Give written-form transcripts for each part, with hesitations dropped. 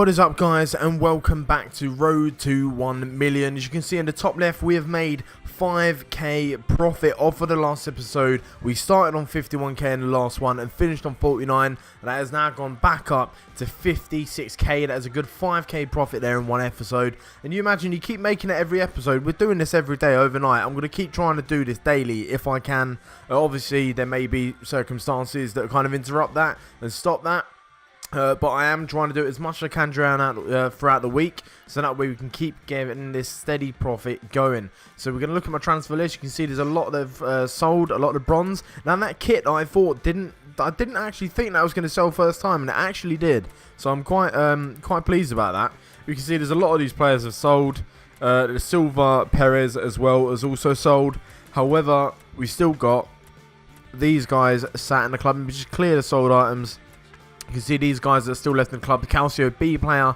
What is up, guys, and welcome back to Road to 1 million. As you can see in the top left, we have made 5k profit off of the last episode. We started on 51k in the last one and finished on 49, and that has now gone back up to 56k. That is a good 5k profit there in one episode. And you imagine you keep making it every episode. We're doing this every day overnight. I'm going to keep trying to do this daily if I can. Obviously, there may be circumstances that kind of interrupt that and stop that. But I am trying to do as much as I can throughout the week, so that way we can keep getting this steady profit going. So we're going to look at my transfer list. You can see there's a lot that have sold, a lot of bronze. Now that kit I thought I didn't actually think that was going to sell first time, and it actually did. So I'm quite pleased about that. You can see there's a lot of these players have sold. The Silva Perez as well has also sold. However, we still got these guys sat in the club, and we just clear the sold items. You can see these guys that are still left in the club. The Calcio B player,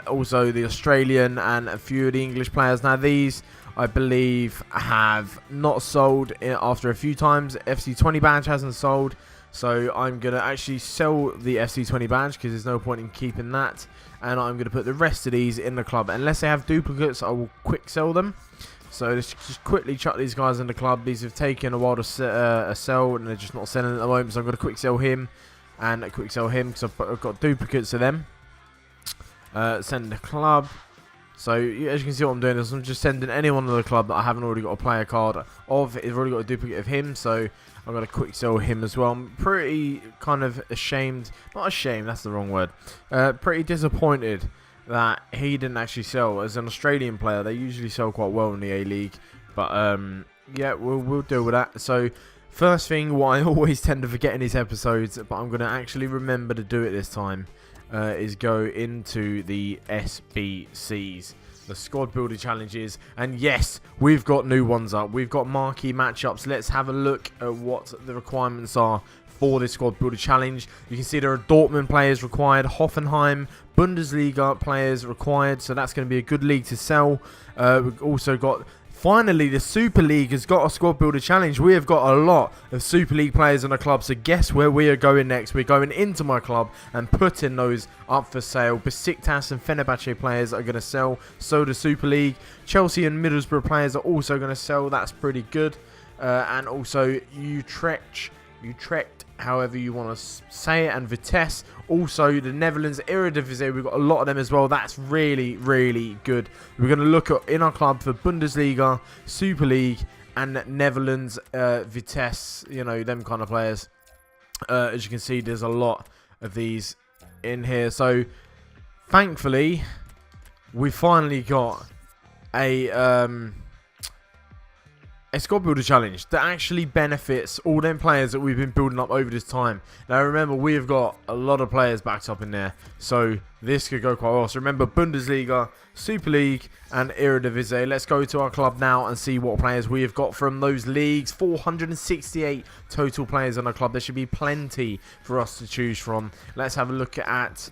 also the Australian, and a few of the English players. Now these, I believe, have not sold after a few times. FC20 badge hasn't sold, so I'm going to actually sell the FC20 badge because there's no point in keeping that. And I'm going to put the rest of these in the club. Unless they have duplicates, I will quick sell them. So let's just quickly chuck these guys in the club. These have taken a while to sell, and they're just not selling at the moment, so I'm going to quick sell him. And a quick sell him because I've got duplicates of them. Send the club. So as you can see, what I'm doing is I'm just sending anyone to the club that I haven't already got a player card of. I've already got a duplicate of him, so I'm going to quick sell him as well. I'm pretty kind of ashamed. Not ashamed, that's the wrong word. Pretty disappointed that he didn't actually sell. As an Australian player, they usually sell quite well in the A-League. But yeah, we'll deal with that. So first thing, what I always tend to forget in these episodes, but I'm going to actually remember to do it this time, is go into the SBCs, the squad builder challenges. And yes, we've got new ones up. We've got marquee matchups. Let's have a look at what the requirements are for this squad builder challenge. You can see there are Dortmund players required, Hoffenheim, Bundesliga players required, so that's going to be a good league to sell. We've also got, finally, the Super League has got a squad builder challenge. We have got a lot of Super League players in the club, so guess where we are going next? We're going into my club and putting those up for sale. Besiktas and Fenerbahce players are going to sell, so the Super League. Chelsea and Middlesbrough players are also going to sell. That's pretty good. And also Utrecht, however you want to say it, and Vitesse. Also the Netherlands Eredivisie, we've got a lot of them as well. That's really, really good. We're going to look at in our club for Bundesliga, Super League, and Netherlands Vitesse, you know, them kind of players. As you can see, there's a lot of these in here. So thankfully we finally got a squad builder challenge that actually benefits all them players that we've been building up over this time. Now remember, we have got a lot of players backed up in there, so this could go quite well. So remember, Bundesliga, Super League, and Eredivisie. Let's go to our club now and see what players we have got from those leagues. 468 total players in our club. There should be plenty for us to choose from. Let's have a look at,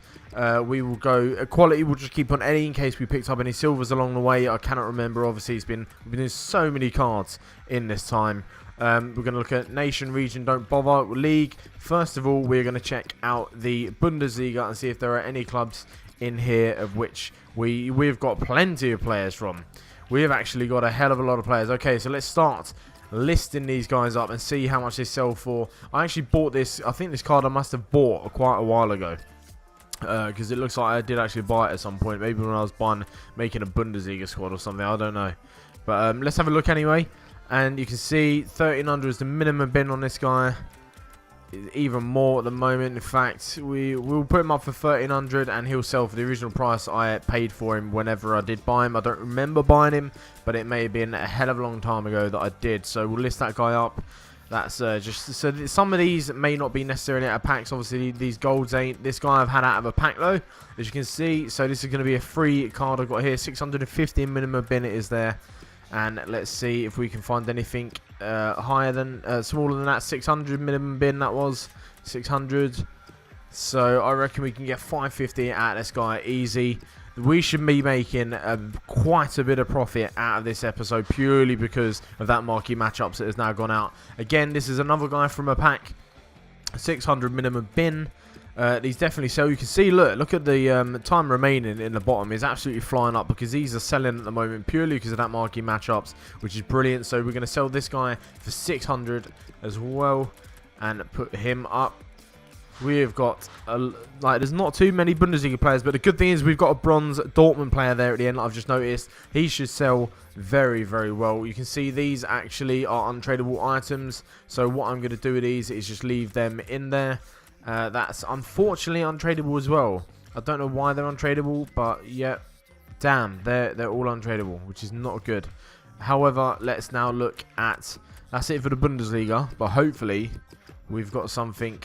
we will go, quality we'll just keep on any in case we picked up any silvers along the way. I cannot remember, obviously we've been doing so many cards in this time. We're going to look at nation, region, don't bother, league. First of all, we're going to check out the Bundesliga and see if there are any clubs in here of which we've got plenty of players from. We have actually got a hell of a lot of players. Okay, so let's start listing these guys up and see how much they sell for. I actually bought this, I think this card I must have bought quite a while ago. Because it looks like I did actually buy it at some point. Maybe when I was making a Bundesliga squad or something, I don't know. But let's have a look anyway. And you can see 1300 is the minimum bin on this guy. Even more at the moment. In fact, we'll put him up for 1300 and he'll sell for the original price I paid for him whenever I did buy him. I don't remember buying him, but it may have been a hell of a long time ago that I did. So we'll list that guy up. That's just so some of these may not be necessarily out of packs. Obviously, these golds ain't. This guy I've had out of a pack though, as you can see. So this is going to be a free card I've got here. 650 minimum bin it is there. And let's see if we can find anything higher than, smaller than that. 600 minimum bin, that was 600. So I reckon we can get 550 out of this guy easy. We should be making quite a bit of profit out of this episode purely because of that marquee matchups that has now gone out. Again, this is another guy from a pack. 600 minimum bin. These definitely sell. You can see, look at the time remaining in the bottom is absolutely flying up because these are selling at the moment purely because of that marquee matchups, which is brilliant. So we're going to sell this guy for 600 as well and put him up. We've got there's not too many Bundesliga players, but the good thing is we've got a bronze Dortmund player there at the end. I've just noticed he should sell very, very well. You can see these actually are untradeable items. So what I'm going to do with these is just leave them in there. That's unfortunately untradeable as well. I don't know why they're untradeable, but yeah, damn, they're all untradeable, which is not good. However, let's now look at, that's it for the Bundesliga, but hopefully we've got something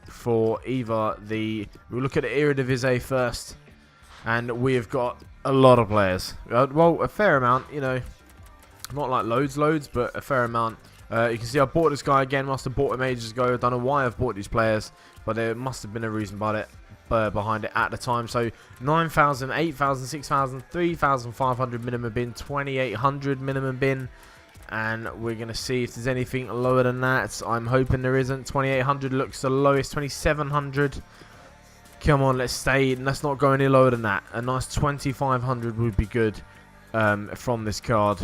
for either we'll look at the Eredivisie first, and we've got a lot of players. Well, a fair amount, you know, not like loads, but a fair amount. You can see I bought this guy again. Must have bought him ages ago. I don't know why I've bought these players, but there must have been a reason behind it at the time. So 9,000, 8,000, 6,000, 3,500 minimum bin, 2,800 minimum bin, and we're gonna see if there's anything lower than that. I'm hoping there isn't. 2,800 looks the lowest. 2,700. Come on, let's stay. Let's not go any lower than that. A nice 2,500 would be good from this card.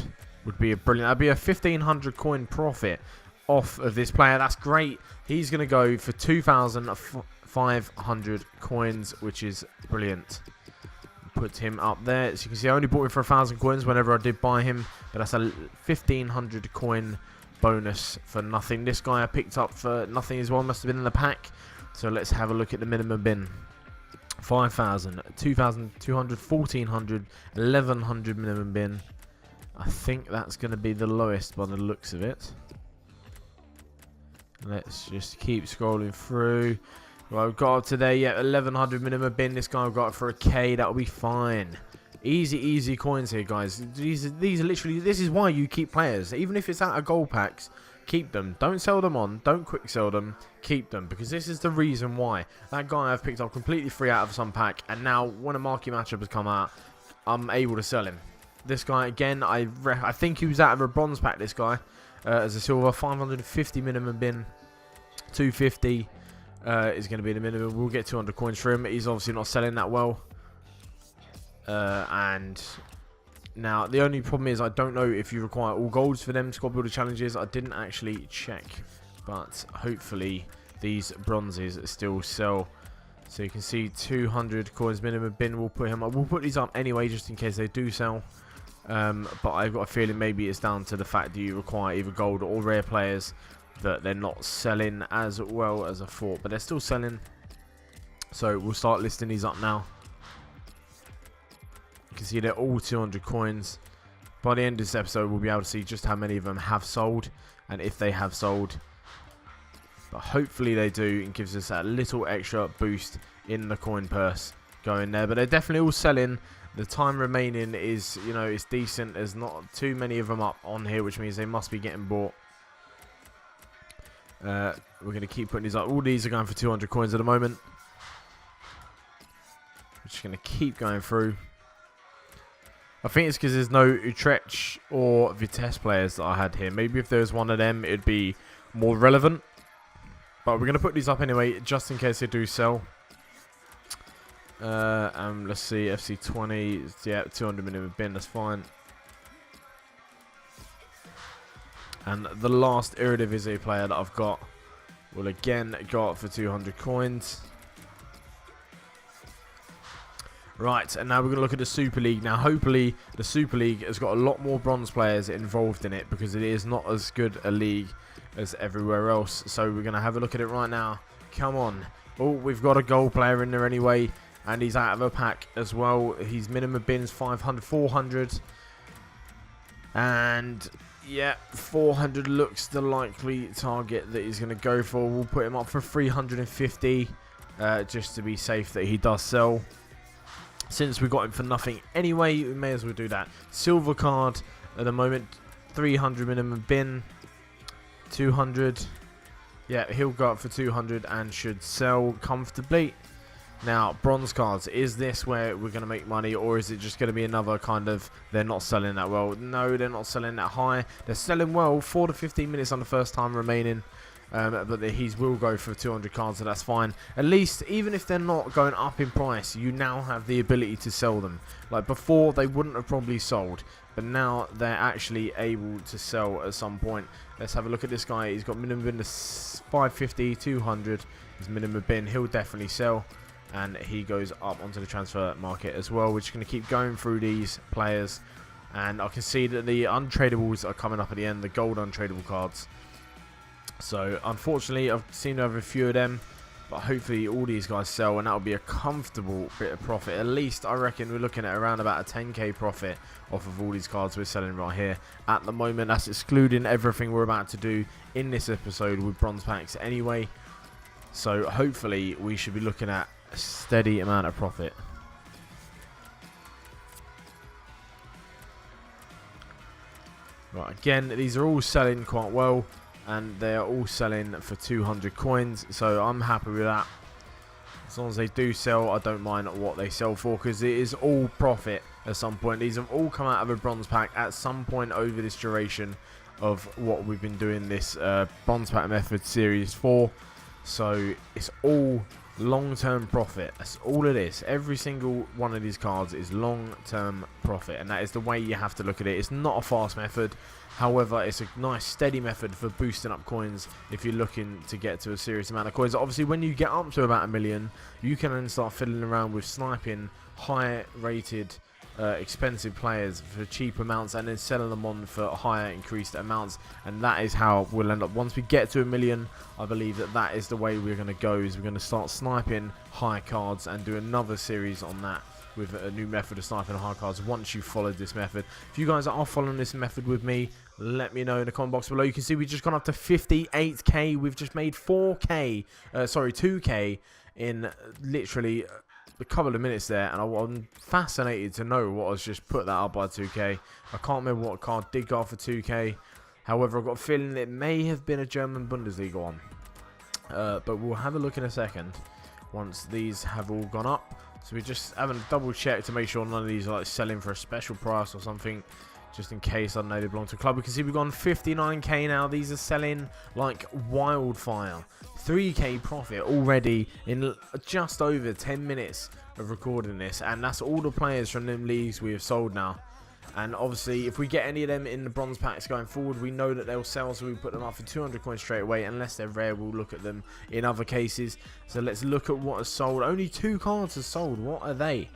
Would be a brilliant. That'd be a 1,500 coin profit off of this player. That's great. He's going to go for 2,500 coins, which is brilliant. Put him up there. As you can see, I only bought him for 1,000 coins whenever I did buy him, but that's a 1,500 coin bonus for nothing. This guy I picked up for nothing as well. Must have been in the pack. So let's have a look at the minimum bin. 5,000, 2,200, 1,400, 1,100 minimum bin. I think that's going to be the lowest by the looks of it. Let's just keep scrolling through. Well, I've got up to there, yeah, 1,100 minimum bin. This guy I've got it for a K. That'll be fine. Easy coins here, guys. These are literally, this is why you keep players. Even if it's out of gold packs, keep them. Don't sell them on. Don't quick sell them. Keep them, because this is the reason why. That guy I've picked up completely free out of some pack, and now when a marquee matchup has come out, I'm able to sell him. This guy again, I think he was out of a bronze pack. This guy as a silver, 550 minimum bin, 250 is going to be the minimum. We'll get 200 coins for him. He's obviously not selling that well, and now the only problem is I don't know if you require all golds for them squad builder challenges. I didn't actually check, but hopefully these bronzes still sell. So you can see 200 coins minimum bin. We'll put him up. We'll put these up anyway just in case they do sell. But I've got a feeling maybe it's down to the fact that you require either gold or rare players, that they're not selling as well as I thought, but they're still selling. So we'll start listing these up now. You can see they're all 200 coins. By the end of this episode, we'll be able to see just how many of them have sold and if they have sold. But hopefully they do, and gives us that little extra boost in the coin purse going there. But they're definitely all selling. The time remaining is, you know, it's decent. There's not too many of them up on here, which means they must be getting bought. We're going to keep putting these up. All these are going for 200 coins at the moment. We're just going to keep going through. I think it's because there's no Utrecht or Vitesse players that I had here. Maybe if there was one of them, it'd be more relevant. But we're going to put these up anyway, just in case they do sell. Let's see, FC20, yeah, 200 minimum bin, that's fine. And the last Eredivisie player that I've got will again go up for 200 coins. Right, and now we're going to look at the Super League. Now, hopefully, the Super League has got a lot more bronze players involved in it, because it is not as good a league as everywhere else. So we're going to have a look at it right now. Come on. Oh, we've got a gold player in there anyway, and he's out of a pack as well. His minimum bins 500, 400, and yeah, 400 looks the likely target that he's going to go for. We'll put him up for 350 just to be safe that he does sell. Since we got him for nothing anyway, we may as well do that. Silver card at the moment, 300 minimum bin, 200. Yeah, he'll go up for 200 and should sell comfortably. Now, bronze cards, is this where we're going to make money, or is it just going to be another kind of, they're not selling that well? No, they're not selling that high. They're selling well, 4 to 15 minutes on the first time remaining. but he will go for 200 cards, so that's fine. At least, even if they're not going up in price, you now have the ability to sell them. Like before, they wouldn't have probably sold, but now they're actually able to sell at some point. Let's have a look at this guy. He's got minimum bin of 550, 200. His minimum bin, he'll definitely sell, and he goes up onto the transfer market as well. We're just going to keep going through these players, and I can see that the untradables are coming up at the end, the gold untradable cards. So unfortunately, I've seen to have a few of them, but hopefully all these guys sell, and that'll be a comfortable bit of profit. At least I reckon we're looking at around about a 10k profit off of all these cards we're selling right here at the moment. That's excluding everything we're about to do in this episode with bronze packs anyway. So hopefully we should be looking at a steady amount of profit. Right, again, these are all selling quite well, and they are all selling for 200 coins, so I'm happy with that. As long as they do sell, I don't mind what they sell for, because it is all profit at some point. These have all come out of a bronze pack at some point over this duration of what we've been doing this bronze pack method series for. So it's all long-term profit. That's all it is. Every single one of these cards is long-term profit, and that is the way you have to look at it. It's not a fast method. However, it's a nice steady method for boosting up coins if you're looking to get to a serious amount of coins. Obviously, when you get up to about 1 million, you can then start fiddling around with sniping high-rated expensive players for cheap amounts, and then selling them on for higher increased amounts, and that is how we'll end up. Once we get to 1 million, I believe that is the way we're going to go, is we're going to start sniping high cards and do another series on that with a new method of sniping high cards once you've followed this method. If you guys are following this method with me, let me know in the comment box below. You can see we've just gone up to 58k. We've just made 2k in literally a couple of minutes there, and I'm fascinated to know what has just put that up by 2k. I can't remember what card did go for 2k. However, I've got a feeling it may have been a German Bundesliga one, but we'll have a look in a second once these have all gone up. So we're just having a double check to make sure none of these are like selling for a special price or something, just in case I know they belong to a club. We can see we've gone 59k now. These are selling like wildfire. 3k profit already in just over 10 minutes of recording this, and that's all the players from them leagues we have sold now. And obviously, if we get any of them in the bronze packs going forward, we know that they'll sell, so we put them up for 200 coins straight away. Unless they're rare, we'll look at them in other cases. So let's look at what has sold. Only 2 cards have sold. What are they?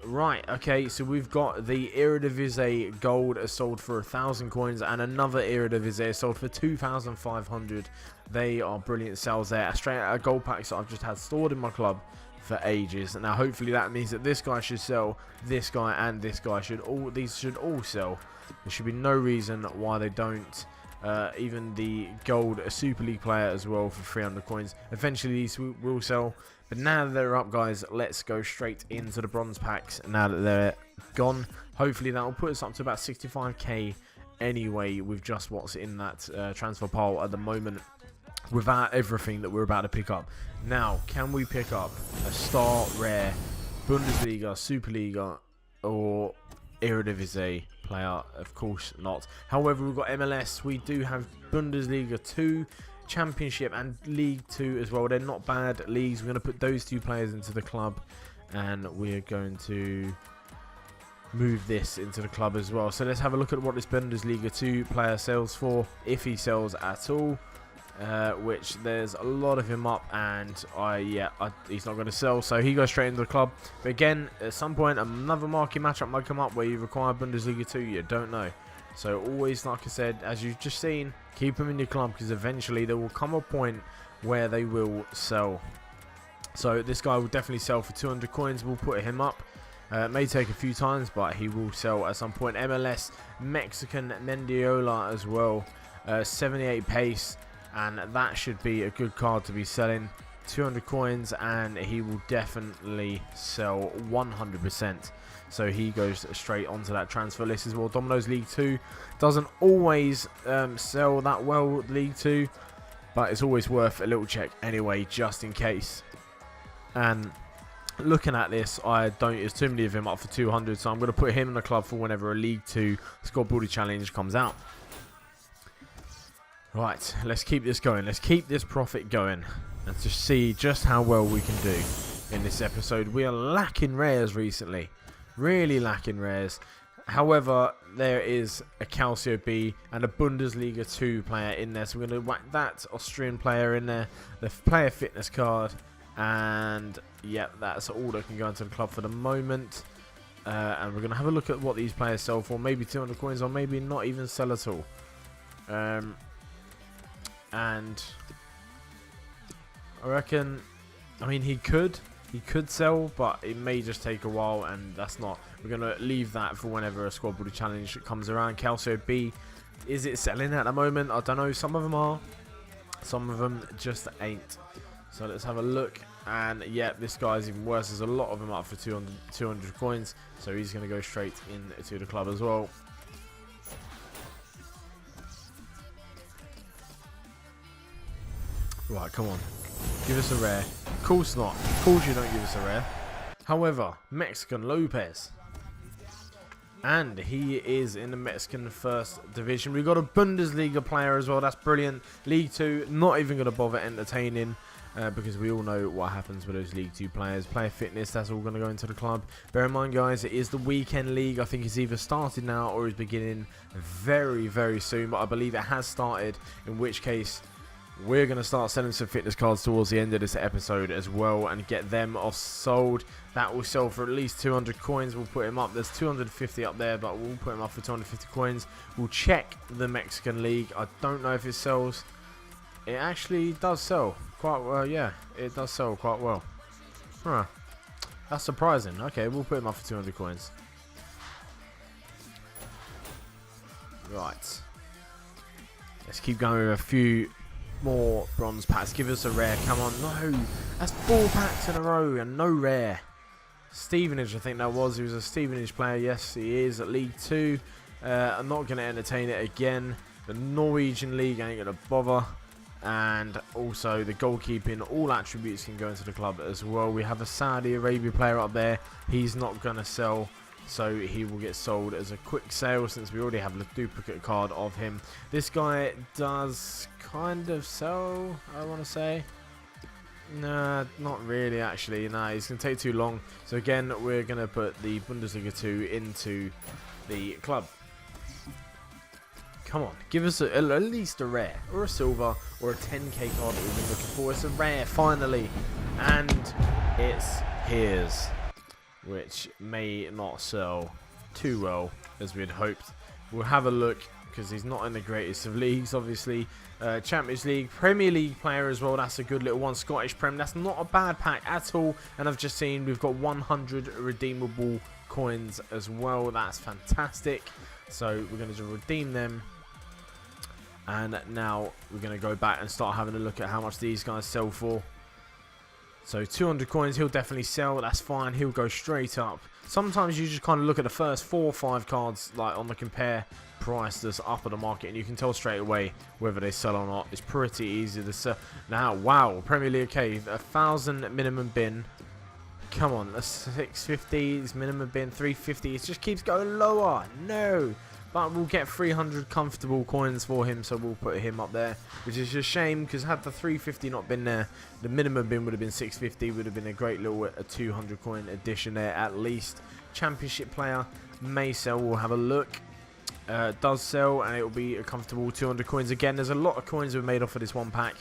Right, okay, so we've got the Eredivisie Gold sold for 1,000 coins, and another Eredivisie sold for 2,500. They are brilliant sales there. Straight out of gold packs that I've just had stored in my club for ages. Now hopefully that means that this guy should sell, this guy and this guy should all sell. There should be no reason why they don't. Even the gold Super League player as well for 300 coins. Eventually these will sell. But now that they're up, guys, let's go straight into the bronze packs now that they're gone. Hopefully that will put us up to about 65k anyway with just what's in that transfer pile at the moment, without everything that we're about to pick up. Now, can we pick up a star rare Bundesliga, Superliga or Eredivisie player? Of course not. However, we've got MLS. We do have Bundesliga 2, Championship and League 2 as well. They're not bad leagues. We're going to put those 2 players into the club, and we're going to move this into the club as well. So let's have a look at what this Bundesliga 2 player sells for, if he sells at all. Which there's a lot of him up, and he's not going to sell, so he goes straight into the club. But again, at some point another marquee matchup might come up where you require Bundesliga 2. You don't know, so always, like I said, as you've just seen, keep them in your club, because eventually there will come a point where they will sell. So this guy will definitely sell for 200 coins. We'll put him up. It may take a few times, but he will sell at some point. MLS Mexican Mendiola as well, 78 pace. And that should be a good card to be selling. 200 coins, and he will definitely sell 100%. So he goes straight onto that transfer list as well. Domino's League 2 doesn't always sell that well, League 2, but it's always worth a little check anyway, just in case. And looking at this, there's too many of him up for 200, so I'm going to put him in the club for whenever a League 2 squad builder challenge comes out. Right, let's keep this going. Let's keep this profit going. And to see just how well we can do in this episode. We are lacking rares recently. Really lacking rares. However, there is a Calcio B and a Bundesliga 2 player in there. So we're going to whack that Austrian player in there. The player fitness card. And, yeah, that's all that can go into the club for the moment. And we're going to have a look at what these players sell for. Maybe 200 coins or maybe not even sell at all. And I reckon, I mean, he could sell, but it may just take a while, and that's not. We're going to leave that for whenever a squad builder challenge comes around. Calcio B, is it selling at the moment? I don't know. Some of them are. Some of them just ain't. So let's have a look. And yeah, this guy's even worse. There's a lot of them up for 200 coins. So he's going to go straight into the club as well. Right, come on. Give us a rare. Of course not. Of course you don't give us a rare. However, Mexican Lopez. And he is in the Mexican first division. We've got a Bundesliga player as well. That's brilliant. League 2, not even going to bother entertaining. Because we all know what happens with those League 2 players. Player fitness, that's all going to go into the club. Bear in mind, guys, it is the weekend league. I think it's either started now or is beginning very, very soon. But I believe it has started, in which case we're going to start selling some fitness cards towards the end of this episode as well and get them off sold. That will sell for at least 200 coins. We'll put him up. There's 250 up there, but we'll put him up for 250 coins. We'll check the Mexican League. I don't know if it sells. It actually does sell quite well. Yeah, it does sell quite well. Huh. That's surprising. Okay, we'll put him up for 200 coins. Right. Let's keep going with a few more bronze packs. Give us a rare. Come on. No. That's 4 packs in a row and no rare. Stevenage, I think that was. He was a Stevenage player. Yes, he is at League 2. I'm not going to entertain it again. The Norwegian League ain't going to bother. And also the goalkeeping, all attributes can go into the club as well. We have a Saudi Arabia player up there. He's not going to sell, so he will get sold as a quick sale since we already have a duplicate card of him. This guy does kind of sell, I want to say. Nah, not really actually. Nah, he's going to take too long. So again, we're going to put the Bundesliga 2 into the club. Come on, give us at least a rare, or a silver, or a 10k card that we've been looking for. It's a rare, finally, and it's his, which may not sell too well as we had hoped. We'll have a look, because he's not in the greatest of leagues, obviously. Champions League, Premier League player as well. That's a good little one. Scottish Prem, that's not a bad pack at all. And I've just seen we've got 100 redeemable coins as well. That's fantastic. So we're going to redeem them. And now we're going to go back and start having a look at how much these guys sell for. So 200 coins, he'll definitely sell. That's fine. He'll go straight up. Sometimes you just kind of look at the first 4 or 5 cards like on the compare price that's up at the market, and you can tell straight away whether they sell or not. It's pretty easy to sell. Now, wow, Premier League, okay, 1,000 minimum bin. Come on, that's 650. It's minimum bin 350. It just keeps going lower. No. But we'll get 300 comfortable coins for him, so we'll put him up there, which is a shame because had the 350 not been there, the minimum bin would have been 650, would have been a great little 200 coin addition there at least. Championship player may sell, we'll have a look. Does sell, and it will be a comfortable 200 coins. Again, there's a lot of coins we've made off of this one pack.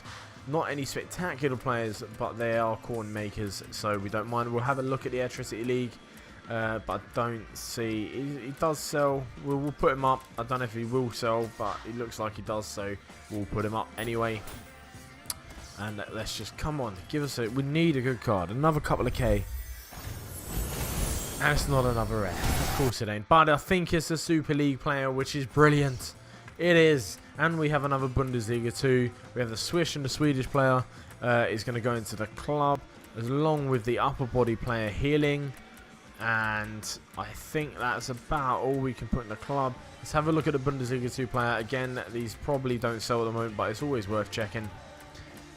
Not any spectacular players, but they are coin makers, so we don't mind. We'll have a look at the Electricity League. But I don't see, he does sell. We'll put him up. I don't know if he will sell, but it looks like he does, so we'll put him up anyway. And let's just, come on, give us we need a good card, another couple of K. And it's not another rare, of course it ain't, but I think it's a Super League player, which is brilliant. It is. And we have another Bundesliga 2. We have the Swiss and the Swedish player is going to go into the club, along with the upper body player healing. And I think that's about all we can put in the club. Let's have a look at the Bundesliga 2 player. Again, these probably don't sell at the moment, but it's always worth checking.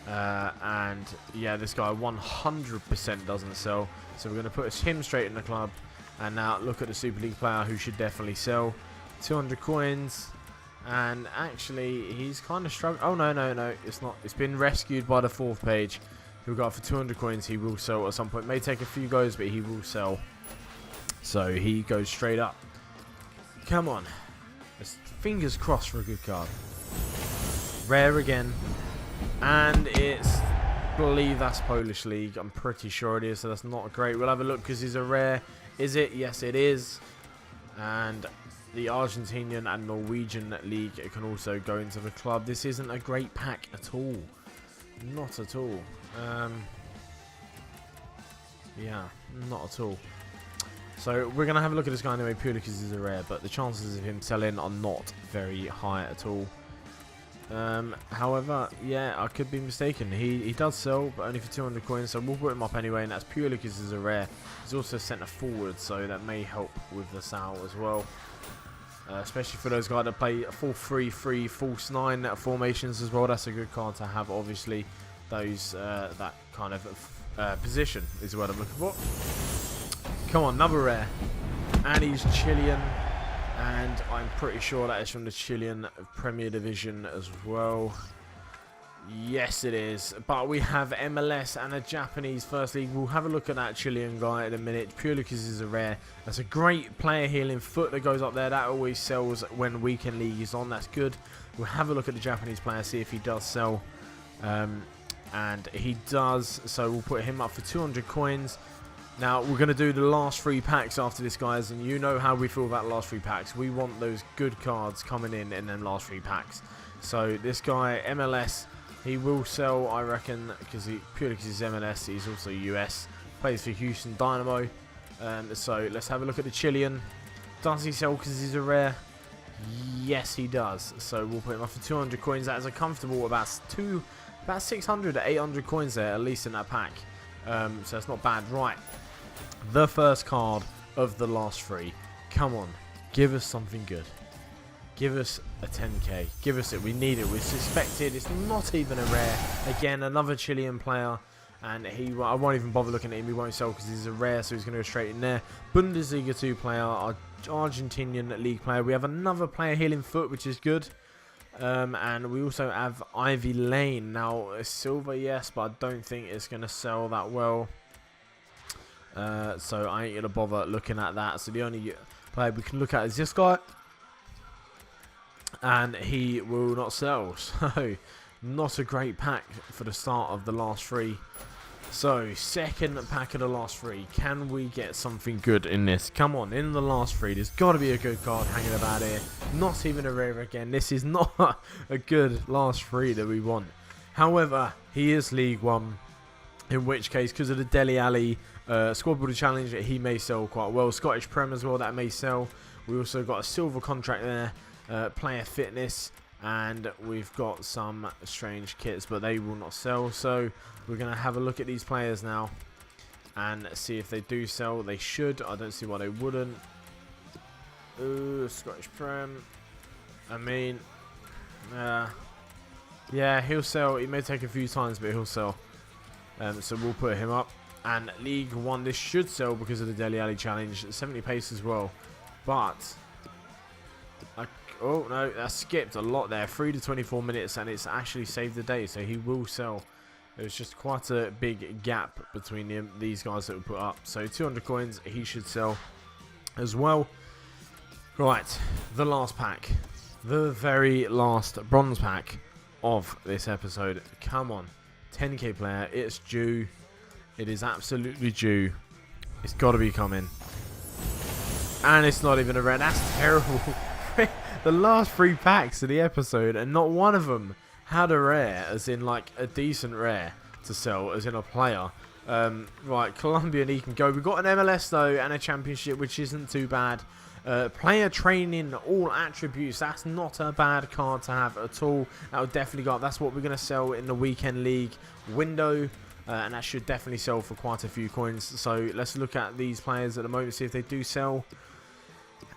And yeah, this guy 100% doesn't sell. So we're going to put him straight in the club. And now look at the Super League player who should definitely sell. 200 coins. And actually, he's kind of struggling. Oh, no. It's not. It's been rescued by the 4th page. Who got for 200 coins. He will sell at some point. May take a few goes, but he will sell. So he goes straight up. Come on. Fingers crossed for a good card. Rare again. And it's... I believe that's Polish League. I'm pretty sure it is. So that's not great. We'll have a look because he's a rare. Is it? Yes, it is. And... the Argentinian and Norwegian League can also go into the club. This isn't a great pack at all. Not at all. Yeah, not at all. So we're going to have a look at this guy anyway, purely because he's a rare. But the chances of him selling are not very high at all. However, yeah, I could be mistaken. He does sell, but only for 200 coins. So we'll put him up anyway, and that's purely because he's a rare. He's also centre forward, so that may help with the sale as well. Especially for those guys that play full 3-3, false 9 formations as well. That's a good card to have, obviously. Those that kind of position is what I'm looking for. Come on, another rare. And he's Chilean. And I'm pretty sure that is from the Chilean Premier Division as well. Yes, it is. But we have MLS and a Japanese First League. We'll have a look at that Chilean guy in a minute, purely because he's a rare. That's a great player healing foot that goes up there. That always sells when Weekend League is on. That's good. We'll have a look at the Japanese player, see if he does sell. And he does. So we'll put him up for 200 coins. Now, we're going to do the last 3 packs after this, guys. And you know how we feel about the last 3 packs. We want those good cards coming in them last 3 packs. So this guy, MLS... he will sell, I reckon, purely because he's MLS. He's also US. Plays for Houston Dynamo. So let's have a look at the Chilean. Does he sell because he's a rare? Yes, he does. So we'll put him up for 200 coins. That is a comfortable about 600 to 800 coins there, at least in that pack. So that's not bad. Right. The first card of the last 3. Come on. Give us something good. Give us a 10k. Give us it. We need it. We suspected. It's not even a rare. Again, another Chilean player. And I won't even bother looking at him. He won't sell because he's a rare, so he's going to go straight in there. Bundesliga 2 player. Our Argentinian league player. We have another player healing foot, which is good. And we also have Ivy Lane. Now, a silver, yes, but I don't think it's going to sell that well. So I ain't going to bother looking at that. So the only player we can look at is this guy. And he will not sell. So, not a great pack for the start of the last 3. So, second pack of the last 3. Can we get something good in this? Come on, in the last 3. There's got to be a good card hanging about here. Not even a rare again. This is not a good last 3 that we want. However, he is League 1. In which case, because of the Dele Alli Squad Builder Challenge, he may sell quite well. Scottish Prem as well, that may sell. We also got a silver contract there. Player fitness, and we've got some strange kits, but they will not sell. So we're going to have a look at these players now and see if they do sell. They should. I don't see why they wouldn't. Ooh, Scottish Prem. I mean, yeah, he'll sell. He may take a few times, but he'll sell. So we'll put him up. And League 1, this should sell because of the Dele Alli challenge. 70 pace as well, but oh no, that skipped a lot there. 3 to 24 minutes, and it's actually saved the day, so he will sell. There's just quite a big gap between these guys that we put up. So 200 coins, he should sell as well. Right, the last pack, the very last bronze pack of this episode. Come on, 10k player, it's due. It is absolutely due. It's got to be coming. And it's not even a red. That's terrible. The last 3 packs of the episode, and not one of them had a rare, as in like a decent rare to sell, as in a player. Right, Colombian, he can go. We've got an MLS though, and a championship, which isn't too bad. Player training, all attributes. That's not a bad card to have at all. That would definitely go up. That's what we're going to sell in the weekend league window. And that should definitely sell for quite a few coins. So let's look at these players at the moment, see if they do sell.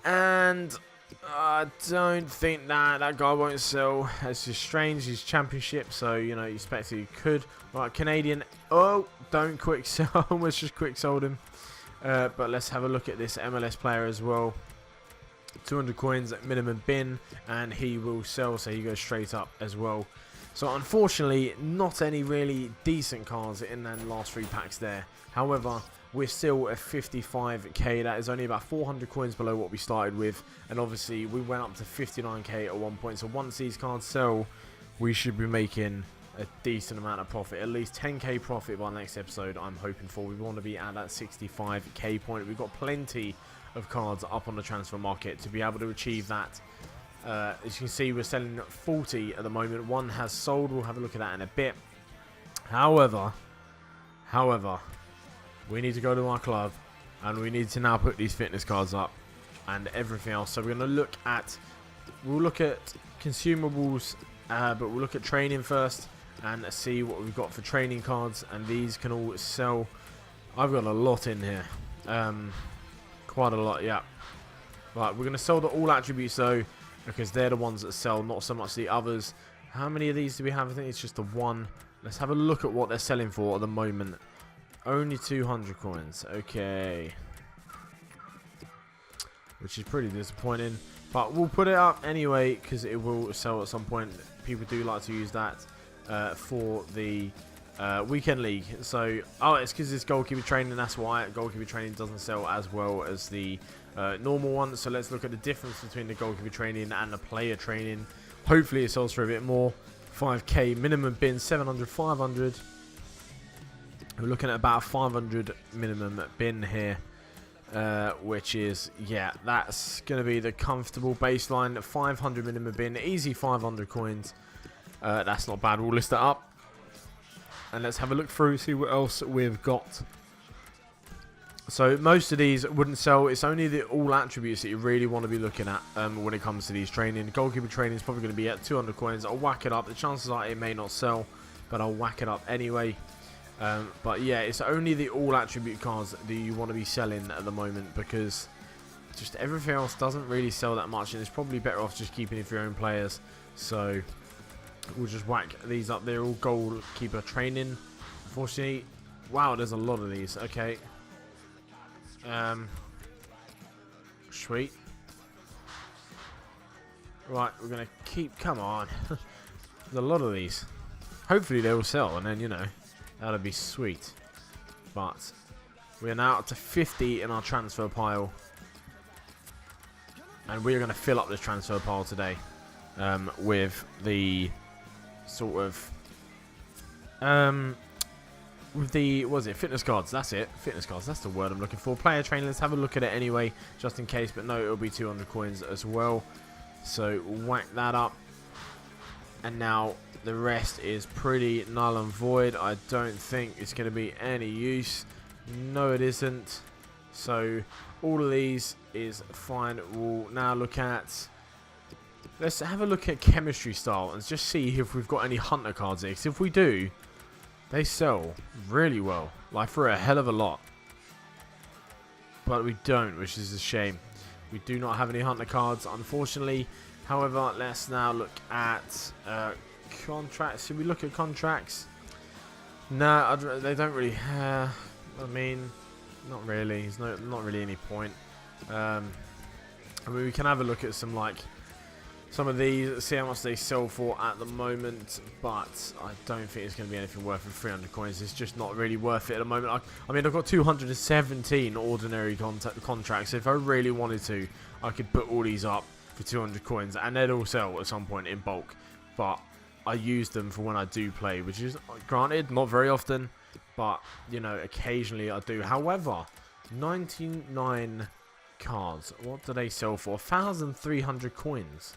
And I don't think that guy won't sell. It's just strange. He's championship, so you know you expect he could. Right, Canadian. Oh, don't quick sell. Almost just quick sold him. But let's have a look at this MLS player as well. 200 coins at minimum bin, and he will sell, so he goes straight up as well. So unfortunately, not any really decent cards in the last 3 packs there. However, we're still at 55k. That is only about 400 coins below what we started with, and obviously we went up to 59k at one point. So once these cards sell, we should be making a decent amount of profit, at least 10k profit by next episode. I'm hoping for. We want to be at that 65k point. We've got plenty of cards up on the transfer market to be able to achieve that. As you can see, we're selling 40 at the moment. One has sold. We'll have a look at that in a bit. However, we need to go to our club, and we need to now put these fitness cards up and everything else. So we're going to look at, we'll look at consumables, but we'll look at training first and see what we've got for training cards. And these can all sell. I've got a lot in here, quite a lot. Yeah. Right, we're going to sell the all attributes though, because they're the ones that sell, not so much the others. How many of these do we have? I think it's just the one. Let's have a look at what they're selling for at the moment. Only 200 coins. Okay. Which is pretty disappointing. But we'll put it up anyway, because it will sell at some point. People do like to use that for the weekend league. So, oh, it's because it's goalkeeper training. That's why goalkeeper training doesn't sell as well as the normal one. So let's look at the difference between the goalkeeper training and the player training. Hopefully it sells for a bit more. 5k minimum bin, 700, 500. We're looking at about 500 minimum bin here, which is, yeah, that's going to be the comfortable baseline. 500 minimum bin, easy 500 coins. That's not bad. We'll list that up, and let's have a look through, see what else we've got. So most of these wouldn't sell. It's only the all attributes that you really want to be looking at when it comes to these training. Goalkeeper training is probably going to be at 200 coins. I'll whack it up. The chances are it may not sell, but I'll whack it up anyway. But yeah, it's only the all attribute cards that you want to be selling at the moment, because just everything else doesn't really sell that much, and it's probably better off just keeping it for your own players. So we'll just whack these up. They're all goalkeeper training. Unfortunately, wow, there's a lot of these. Okay. Sweet. Right, we're gonna keep. Come on. There's a lot of these. Hopefully they will sell, and then, you know, that'll be sweet. But we're now up to 50 in our transfer pile, and we're going to fill up this transfer pile today with the sort of with the, what was it, fitness cards. That's it, fitness cards, that's the word I'm looking for. Player training, let's have a look at it anyway, just in case. But no, it'll be 200 coins as well, so whack that up. And now the rest is pretty null and void. I don't think it's going to be any use. No, it isn't. So all of these is fine. We'll now look at, let's have a look at chemistry style and just see if we've got any hunter cards here. Because if we do, they sell really well, like for a hell of a lot. But we don't, which is a shame. We do not have any hunter cards, unfortunately. However, let's now look at contracts. Should we look at contracts? No, they don't really. I mean, not really. There's not really any point. I mean, we can have a look at some of these, see how much they sell for at the moment. But I don't think it's going to be anything worth it. 300 coins. It's just not really worth it at the moment. I mean, I've got 217 ordinary contracts. If I really wanted to, I could put all these up for 200 coins, and they'd all sell at some point in bulk. But I use them for when I do play, which is, granted, not very often, but, you know, occasionally I do. However, 99 cards, what do they sell for? 1,300 coins.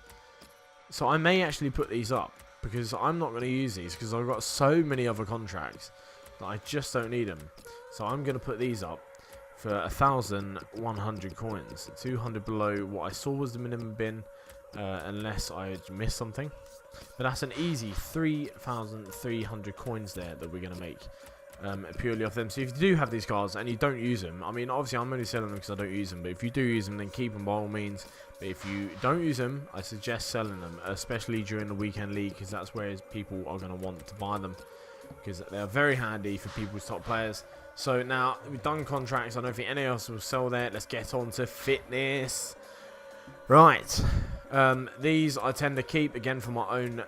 So I may actually put these up, because I'm not going to use these, because I've got so many other contracts that I just don't need them. So I'm going to put these up for 1,100 coins, 200 below what I saw was the minimum bin, unless I missed something. But that's an easy 3,300 coins there that we're going to make purely off them. So if you do have these cards and you don't use them, I mean, obviously I'm only selling them because I don't use them, but if you do use them, then keep them by all means. But if you don't use them, I suggest selling them, especially during the weekend league, because that's where people are going to want to buy them, because they are very handy for people's top players. So now we've done contracts. I don't think any else will sell there. Let's get on to fitness. Right. These I tend to keep again for my own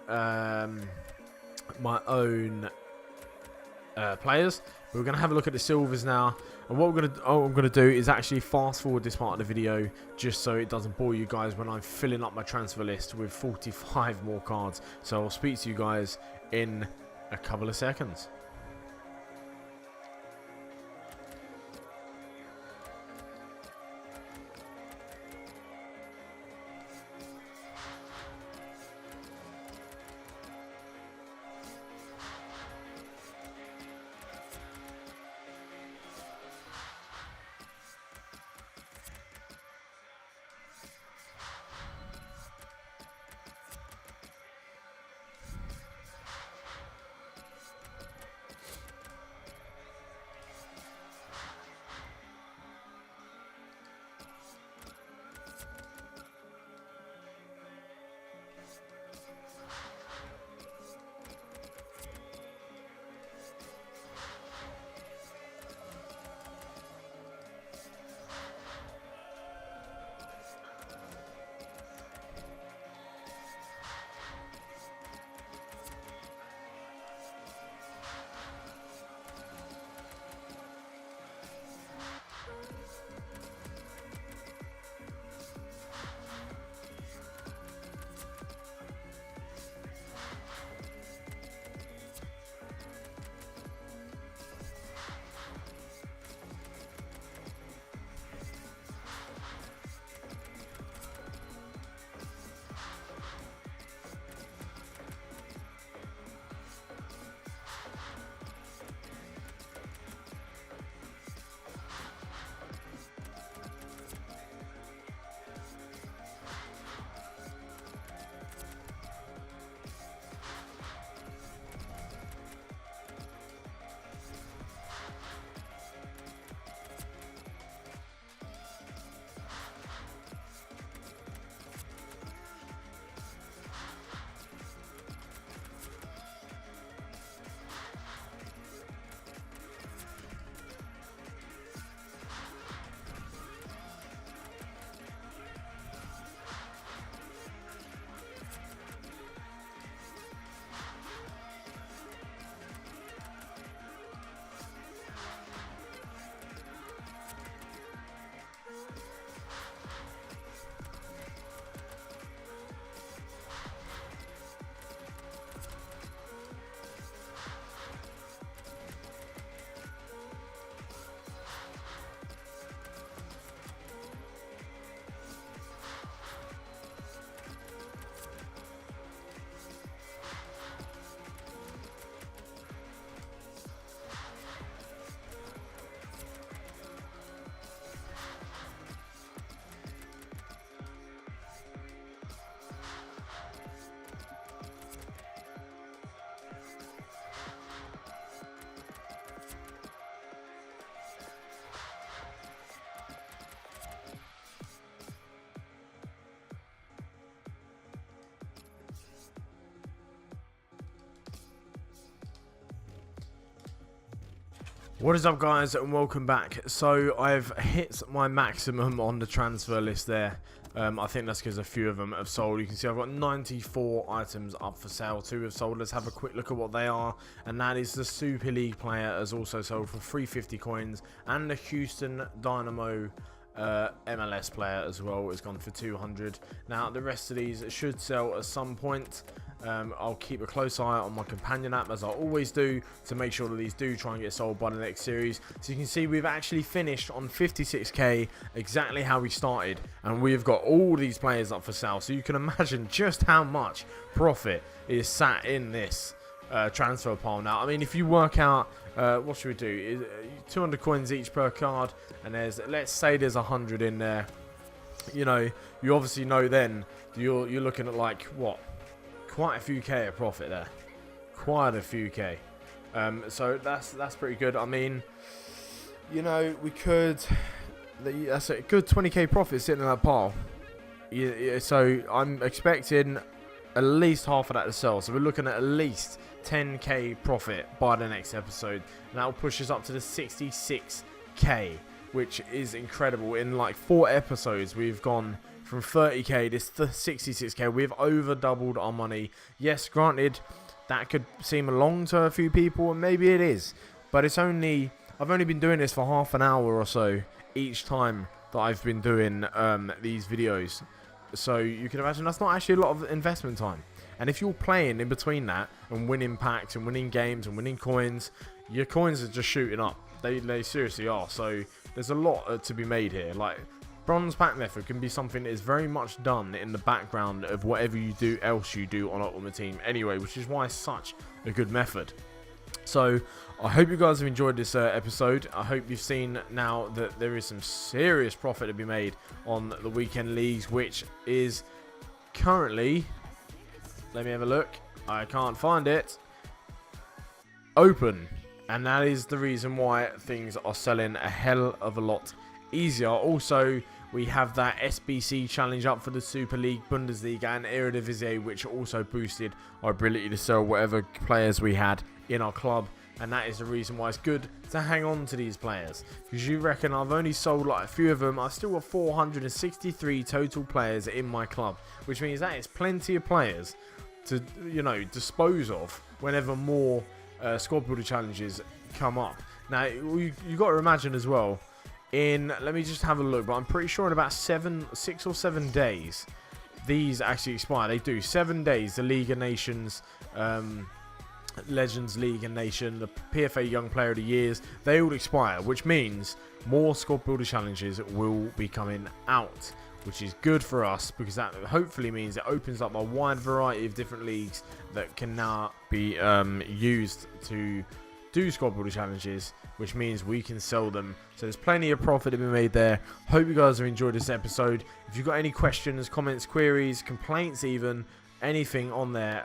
players. But we're going to have a look at the silvers now. And what I'm gonna do is actually fast forward this part of the video just so it doesn't bore you guys when I'm filling up my transfer list with 45 more cards. So I'll speak to you guys in a couple of seconds. What is up, guys, and welcome back. So I've hit my maximum on the transfer list there. I think that's because a few of them have sold. You can see I've got 94 items up for sale. 2 have sold. Let's have a quick look at what they are. And that is the Super League player has also sold for 350 coins. And the Houston Dynamo MLS player as well has gone for 200. Now the rest of these should sell at some point. I'll keep a close eye on my companion app, as I always do, to make sure that these do try and get sold by the next series. So you can see we've actually finished on 56k, exactly how we started, and we've got all these players up for sale. So you can imagine just how much profit is sat in this transfer pile now. I mean, if you work out what should we do, 200 coins each per card, and there's, let's say there's 100 in there, you know, you obviously know then you're looking at, like, what, quite a few K of profit there, quite a few K. So that's pretty good. I mean, you know, we could, that's a good 20k profit sitting in that pile. Yeah, so I'm expecting at least half of that to sell, so we're looking at least 10k profit by the next episode, and that will push us up to the 66k, which is incredible. In like 4 episodes we've gone from 30k to 66k. We've over doubled our money. Yes, granted, that could seem long to a few people, and maybe it is, but I've only been doing this for half an hour or so each time that I've been doing these videos. So you can imagine that's not actually a lot of investment time. And if you're playing in between that and winning packs and winning games and winning coins, your coins are just shooting up. They seriously are. So there's a lot to be made here. Like, bronze pack method can be something that is very much done in the background of whatever you do else you do on Ultimate Team anyway, which is why it's such a good method. So I hope you guys have enjoyed this episode. I hope you've seen now that there is some serious profit to be made on the weekend leagues, which is currently, let me have a look, I can't find it, open. And that is the reason why things are selling a hell of a lot easier. Also, we have that SBC challenge up for the Super League, Bundesliga and Eredivisie, which also boosted our ability to sell whatever players we had in our club. And that is the reason why it's good to hang on to these players, because you reckon I've only sold like a few of them. I've still got 463 total players in my club, which means that is plenty of players to, you know, dispose of whenever more squad builder challenges come up. Now you got to imagine as well, let me just have a look, but I'm pretty sure in about 6 or 7 days these actually expire. They do 7 days. The League of Nations, Legends League and Nation, the PFA Young Player of the Years, they all expire, which means more squad builder challenges will be coming out, which is good for us, because that hopefully means it opens up a wide variety of different leagues that can now be used to do squad builder challenges, which means we can sell them. So there's plenty of profit to be made there. Hope you guys have enjoyed this episode. If you've got any questions, comments, queries, complaints even, anything on there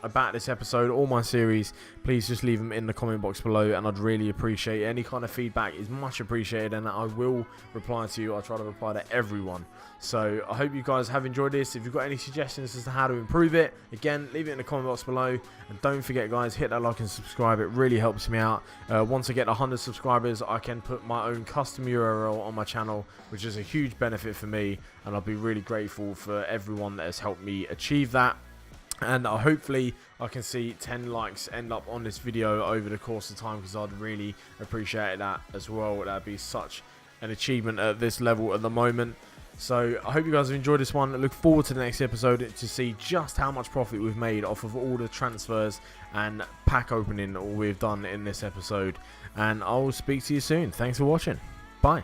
about this episode or my series, please just leave them in the comment box below, and I'd really appreciate it. Any kind of feedback is much appreciated, and I will reply to you. I try to reply to everyone. So I hope you guys have enjoyed this. If you've got any suggestions as to how to improve it, again, leave it in the comment box below. And don't forget, guys, hit that like and subscribe. It really helps me out. Once I get 100 subscribers, I can put my own custom URL on my channel, which is a huge benefit for me, and I'll be really grateful for everyone that has helped me achieve that. And hopefully I can see 10 likes end up on this video over the course of time, because I'd really appreciate that as well. That'd be such an achievement at this level at the moment. So I hope you guys have enjoyed this one. I look forward to the next episode to see just how much profit we've made off of all the transfers and pack opening we've done in this episode. And I will speak to you soon. Thanks for watching. Bye.